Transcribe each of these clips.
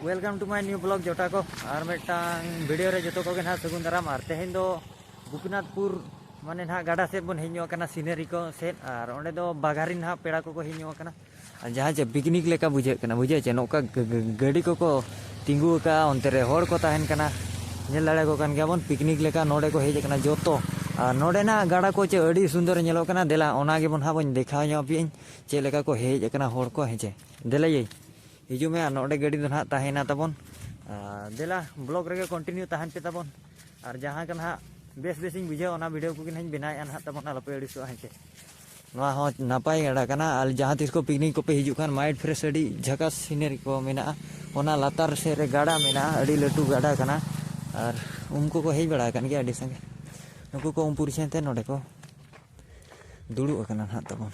Welcome to my new blog जोटा को और मिटांग वीडियो रे जो को ना सगुन दाराम और तेहेन दो गोपीनाथपुर माने ना गाड़ा से बन हेñो कना सीनरी को सेट और ओंडे दो बागारी ना पेड़ा को हेñो कना जहाँ जे पिकनिक लेका बुझे कना बुझे चे नोका गाड़ी को तिंगु का ओंते रे होड़ को ताहेन कना नेल दाड़े को कान गयाबन पिकनिक लेका नोडे को हेज कना जोतो और नोडे ना गाड़ा को चे अड़ी सुंदर नेलो कना देला ओना गे बन हा बन देखा ᱧᱚ पियन चे लेका को हेज कना होड़ को हेजे देला ये हिजू में नोडे गाड़ी दो ना ताहेना तबन देला ब्लॉग रे कंटिन्यू ताहन पे तबन और जहाँ का ना बेस बेसिंग बुझे ओना वीडियो को किन बनाया ना तबन अलपे अड़ीसो हेचे नवा हो नापाय गाड़ा कना और जहाँ तिस को पिकनिक को पे हिजू खान माइंड फ्रेश अड़ी झकास सीनरी को मेना ओना लातार से रे गाड़ा मेना अड़ी लटू गाड़ा कना और उनको को हेज बड़ा कन गया अड़ी संगे नुकु को उमपुर सेनते नोडे को दुड़ु कना ना तबन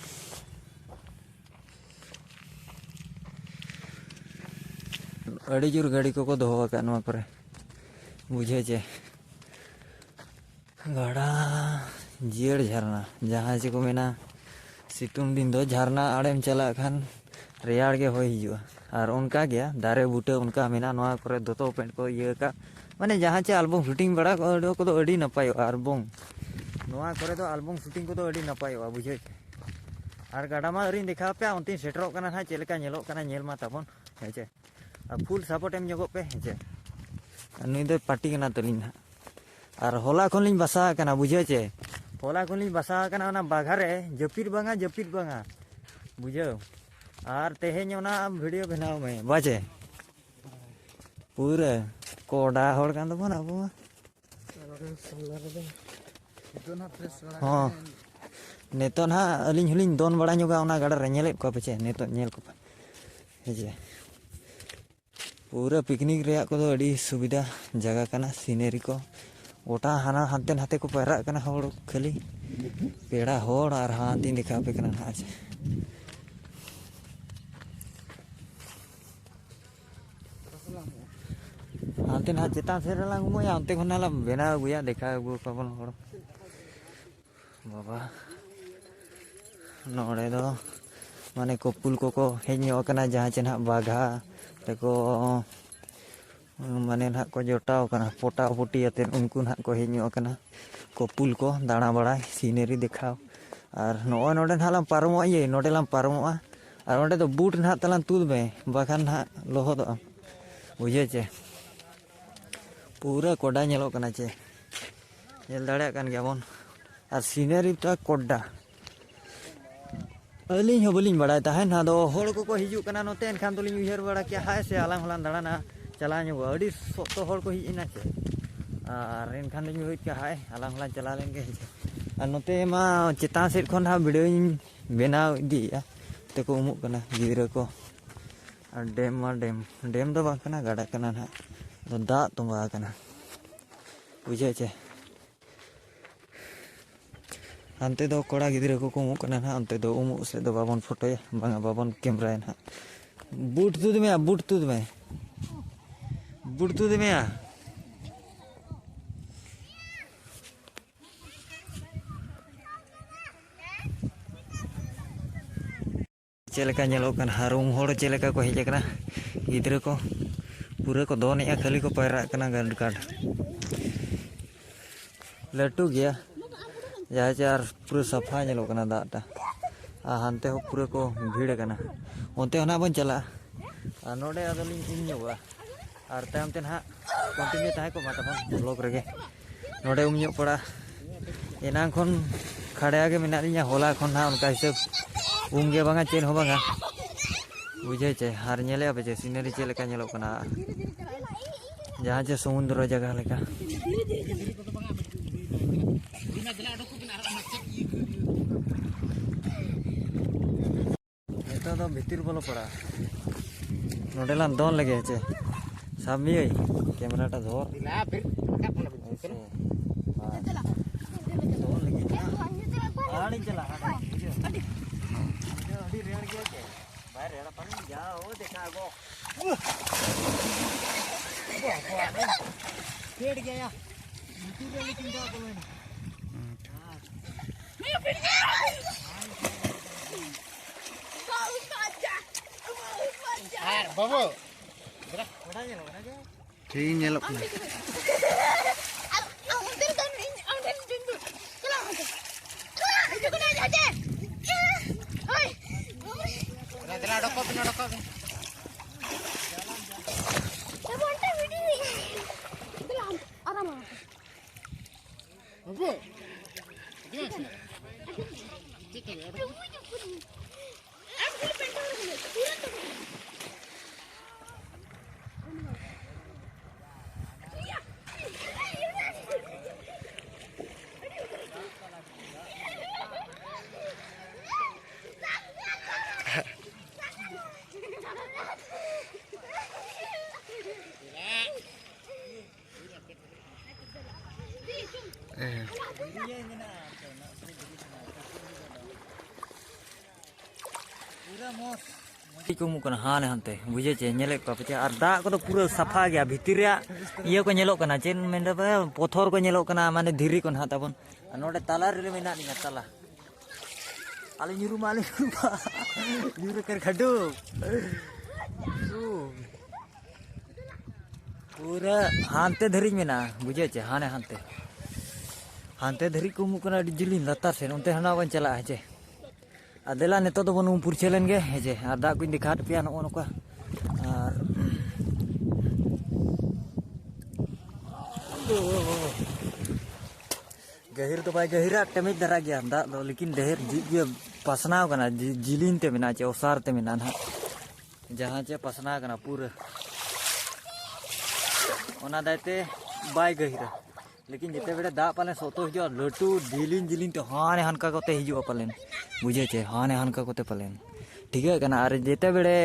अड़ी जोर गाड़ी को दोहो का नवा करे बुझे चे गाड़ा जियर झरना जहाँ से को मेना सितुंग दिन दो झरना आड़ेम चला खान रेयाड़ के हो हिजुआ और उनका गया दारे बूटे उनका मेना नवा करे दोतो पेंट को ये का माने जहाँ चे एल्बम शूटिंग बड़ा को तो अड़ी नपायो एल्बम नवा करे तो एल्बम शूटिंग को तो अड़ी नपायो बुझे और गाड़ा मा अरी देखा पे उनती सेटरो कना ना चेलका नेलो कना नेल मा तबन हेचे फुल सपोर्ट एम जगो पे हेचे नुई दो पार्टी कना तलिन ना और होला खन लिन बसा कना बुझे चे होला खन लिन बसा कना ओना बाघारे जपिर बांगा बुझे और तेहेन ओना वीडियो बनाव में बाजे पूरा कोडा होड़ कान दबन अब हां नेतो ना अलिन हलिन दोन बड़ा ᱧᱚᱜᱟ ओना गाड़ा रे नेले को पछे नेतो नेल को हेजे पूरा पिकनिक रे को तो अड़ी सुविधा जगह कना सीनरी को गोटा हाना हानते नाते को पैरा कना होड़ खाली पेड़ा होड़ और हाथी दिखा पे कना आज हानते ना चेता से ला गुमया अंते खना ला बेना गुया देखा गु पवन होड़ बाबा नोड़े दो माने कोपुल को हेñो कना जहाँ चे ना बाघा को माने ना को जोटाव कना पोटा पोटी आते उनको ना को हेñो कना कोपुल को दाना बड़ा सीनरी दिखाओ और नोए नोडे नालाम पारमो ये नोडे लाम पारमो और ओंडे तो बूट ना तलाम तुद में बाखान ना लोहद बुझे चे पूरा कोडा नेलो कना चे नेल दाड़े कान गयाबन और सीनरी तो कोडा अलिंग हो बलिंग बड़ा ताहेन ना दो होड़ को हिजू कना नोते एनखान तो लिंग उहर बड़ा क्या हाय से आलांग हलान दाड़ाना चला ᱧᱚᱜ अड़ी तो होड़ को हिजना चे और एनखान लिंग होइत क्या हाय आलांग हलान चला लेंगे और नोते मा चेतान सेट खन हा वीडियो बनाव इदिया ते को उमुक कना गिदरा को और डेम दो बां कना गाड़ा कना ना दो दा तोंबा कना बुझे चे अंते दो कोड़ा गिदरा को उमुक कना ना अंते दो उमुक से दो बाबन फोटो बांगा बाबन कैमरा ना बूट तुद में चेलका नेलो कन हारुंग होड़ चेलका को हेज कना गिदरा को पूरा को दोन या खाली को पैरा कना गंड काट लटू गया जहाँ चार पूरा सफा नेलो कना दाटा हानते हो पूरा को भीड़ कना ओनते होना बन चला नोडे आदलिन इन ᱧᱚᱜᱟ और तायम ते ना कंटिन्यू ताहे को माता बन ब्लॉग रे नोडे ᱧᱚᱜ पड़ा एनांग खन खड़े आगे मेना लिया होला खन ना उनका हिसाब गे बांगा चेन हो बांगा बुझे चे हार नेले बजे सीनरी चे लेका नेलो कना जहाँ चे समुद्र जगह लेका नेता तो भीतर बोलो पड़ा नोडेलान दोन लगे चे सामी कैमरा टा धोर दोन लगे आड़ी चला अड़ी रेड़ गया के बाहर रेड़ा पानी जाओ देखा गो रेड़ गया या नीचे लेकिन जा बोले बाबू Thì nyelok na. Kumuk kana hane hante buje che nyelek ko pecha ar da ko to pura safa gya bhitir ya iya ko nyelok kana chen menda ba pothor ko nyelok kana mane dhiri kon ha tabon node talar re mena ni tala ale nyuru male nyuru ker khadu pura hante dhari mena buje che hane hante dhari kumuk kana dijilin latar sen onte hana ban chala je Adela neto do bon umpur chelen ge heje ada ku dikhat pia no ono ka ar gahir to bai gahira temej dara gya da do lekin deher ji pasna kana jilin te mena che osar te mena na jahan che pasna kana pura ona daite bai gahira लेकिन जिते बेटे दा पाले सोतो हिजो लटू जिलिन तो हाने हनका कोते हिजो पालेन बुझे चे हाने हनका कोते पालेन ठीक है कना अरे जिते बेटे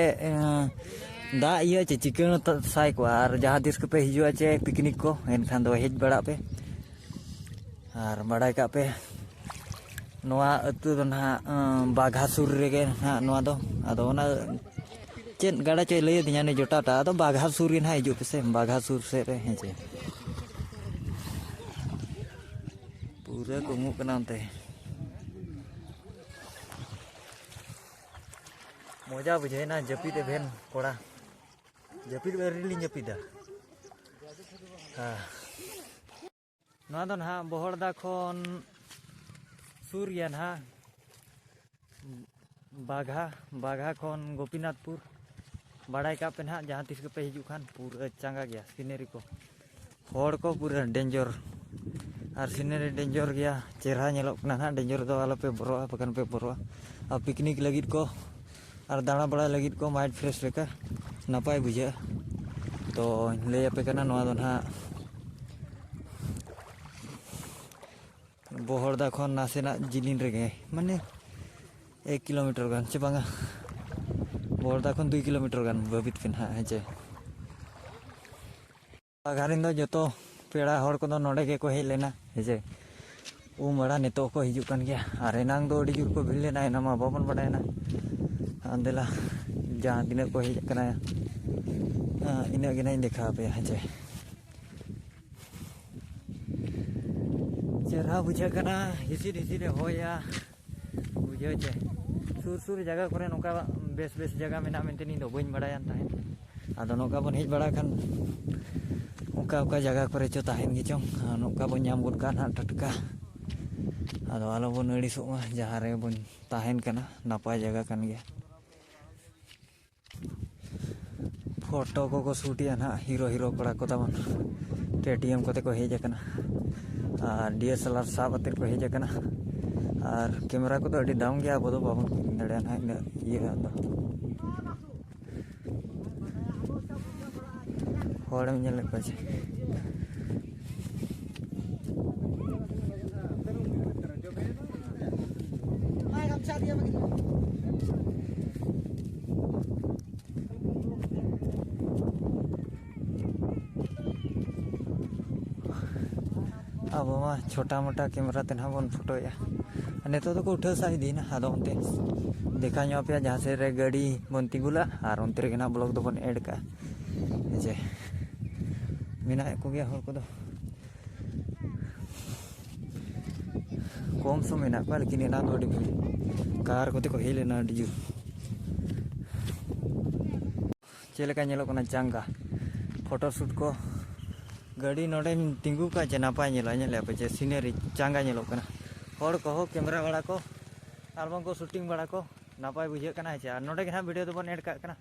दा इया चे चिकन साई को और जहां दिस पे हिजो चे पिकनिक को एनखान दो हेज बड़ा पे और बड़ाई का पे नोआ अतु दो ना बाघासुर रेगे ना नोआ दो आदो ना चेन गाड़ा चे लय दिया ने जोटाटा तो बाघासुर ना हिजो पे से बाघासुर से रे हेजे पूरा kumuk kana ante moja bujhe na japit ben kora japit berili japida ha na don ha bohorda khon suryan ha bagha khon gopinathpur badai ka pen ha jahan tis ke pe hiju khan pura changa gya scenery ko hor ko pura danger और scenery danger गया चेहरा नेलोक ना ना danger दो आलो पे बरोआ पकन पे बरोआ और picnic लगित को और दाना बड़ा लगित को माइंड फ्रेश लेका नपाय बुझे तो ले पे कना नोआ दो ना बोहरदा खन नासेना जिलिन रेगे माने 1 किलोमीटर गान चे बांगा बोहरदा खन 2 किलोमीटर गान बबित फिन हा हेजे गारिन दो जतो पेड़ा हर को नोडे के को हेज लेना हेजे उमड़ा नेतो को हिजु कन गया अरे नांग दो अड़ी जुर को भिड़ लेना है नमा बाबन बड़ायना अंदेला जहां दिन को हेज कना इना गिना देखा पे हेजे चेहरा बुझे कना हिसी होया बुझे जे सुर जगह करे नोका बेस जगह मेना मेनते नी दो बइन बड़ायन ताहे आदो नोका बन हेज बड़ा खान उका जगह करे चो ताहेन गे चों नोका बन नाम गुड का टटका आदो आलो बन अड़िसो जहां रे बन ताहेन कना नापाय जगह कन गया फोटो को शूटिया ना हीरो कड़ा को तबन केटीएम कोते को हेज कना और डीएसएलआर साब अते को हेज कना और कैमरा को तो अड़ी दाम गया बदो बाबन दड़े ना ये दो हॉर्ड में चल को छे अब छोटा मोटा कैमरा तेना बन फोटोया नेतो तो को उठा साई दीना आदो उनते देखा नो पे जहां से रे गाड़ी बन तिगुला और उनते रे ना ब्लॉग दो बन ऐड का जे मिना को गया हर को दो कम समय ना को लेकिन ना दो कार को ते को हेले ना Diju चेलेका ñelok kana jangga photo shoot को गाड़ी नोडे तिंगू का जे नापाय ñeloa ñele पे जे सीनरी jangga ñelok kana हर को कैमरा वाला को आलबम को शूटिंग बड़ा को नापाय बुझे kana जे और नोडे के ना वीडियो दोबन ऐड का kana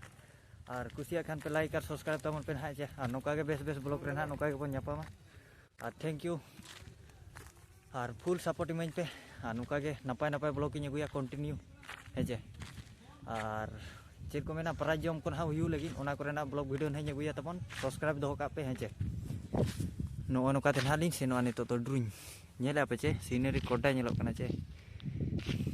और कुसिया खान पे लाइक और सब्सक्राइब तबन पे ना जे और नोका के बेस बेस ब्लॉग रे ना नोका के बन ñापामा और थैंक यू और फुल सपोर्ट इमेज पे और नोका के नापाय नापाय ब्लॉग की अगुया कंटिन्यू है जे और चेक को मेना प्राइज जम को ना हुयू लगी ओना करे ना ब्लॉग वीडियो नहीं अगुया तबन सब्सक्राइब दो का पे है जे नो नोका ते ना लिंक से नो आने तो ड्रूइंग ñele पे चे सीनरी कोडा ñelok kana चे